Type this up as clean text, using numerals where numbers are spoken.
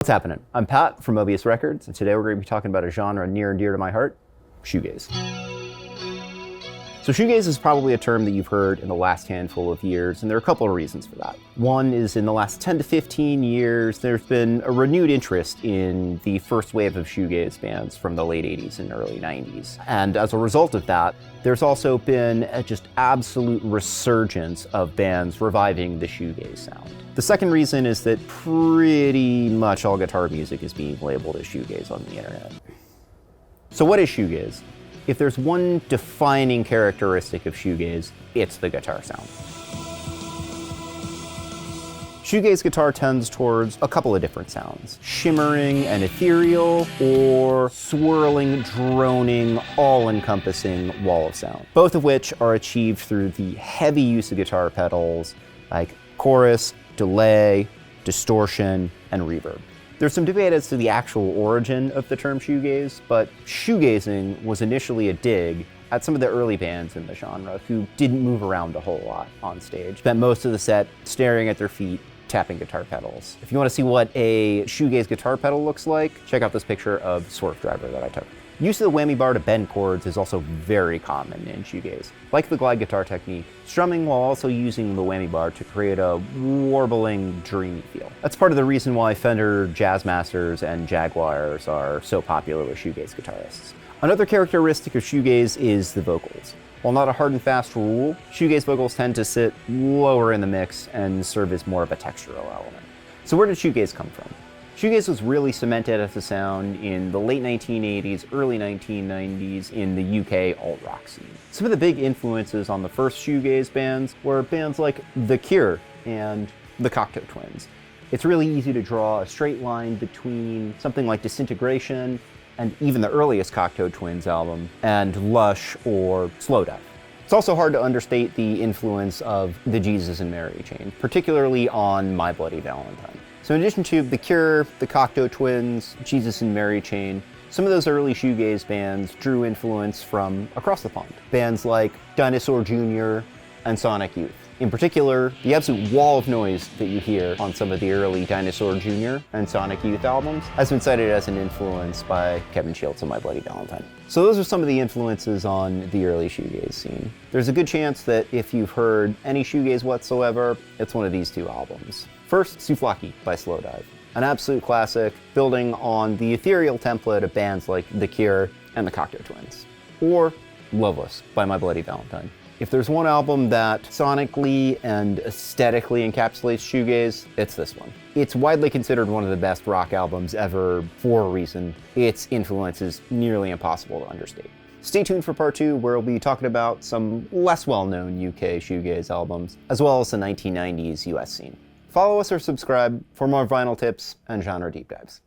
What's happening? I'm Pat from Mobius Records, and today we're going to be talking about a genre near and dear to my heart, shoegaze. So shoegaze is probably a term that you've heard in the last handful of years, and there are a couple of reasons for that. One is in the last 10 to 15 years, there's been a renewed interest in the first wave of shoegaze bands from the late 80s and early 90s. And as a result of that, there's also been a just absolute resurgence of bands reviving the shoegaze sound. The second reason is that pretty much all guitar music is being labeled as shoegaze on the internet. So what is shoegaze? If there's one defining characteristic of shoegaze, it's the guitar sound. Shoegaze guitar tends towards a couple of different sounds: shimmering and ethereal, or swirling, droning, all-encompassing wall of sound, both of which are achieved through the heavy use of guitar pedals like chorus, delay, distortion, and reverb. There's some debate as to the actual origin of the term shoegaze, but shoegazing was initially a dig at some of the early bands in the genre who didn't move around a whole lot on stage. Spent most of the set staring at their feet, tapping guitar pedals. If you want to see what a shoegaze guitar pedal looks like, check out this picture of Swerve Driver that I took. Use of the whammy bar to bend chords is also very common in shoegaze. Like the glide guitar technique, strumming while also using the whammy bar to create a warbling, dreamy feel. That's part of the reason why Fender Jazzmasters and Jaguars are so popular with shoegaze guitarists. Another characteristic of shoegaze is the vocals. While not a hard and fast rule, shoegaze vocals tend to sit lower in the mix and serve as more of a textural element. So where did shoegaze come from? Shoegaze was really cemented as a sound in the late 1980s, early 1990s in the UK alt-rock scene. Some of the big influences on the first shoegaze bands were bands like The Cure and the Cocteau Twins. It's really easy to draw a straight line between something like Disintegration and even the earliest Cocteau Twins album and Lush or Slowdive. It's also hard to understate the influence of the Jesus and Mary chain, particularly on My Bloody Valentine. So in addition to The Cure, the Cocteau Twins, Jesus and Mary chain, some of those early shoegaze bands drew influence from across the pond. Bands like Dinosaur Jr. and Sonic Youth. In particular, the absolute wall of noise that you hear on some of the early Dinosaur Jr. and Sonic Youth albums has been cited as an influence by Kevin Shields and My Bloody Valentine. So those are some of the influences on the early shoegaze scene. There's a good chance that if you've heard any shoegaze whatsoever, it's one of these two albums. First, Souvlaki by Slowdive, an absolute classic building on the ethereal template of bands like The Cure and the Cocteau Twins. Or Loveless by My Bloody Valentine. If there's one album that sonically and aesthetically encapsulates shoegaze, it's this one. It's widely considered one of the best rock albums ever for a reason. Its influence is nearly impossible to understate. Stay tuned for part 2, where we'll be talking about some less well-known UK shoegaze albums, as well as the 1990s US scene. Follow us or subscribe for more vinyl tips and genre deep dives.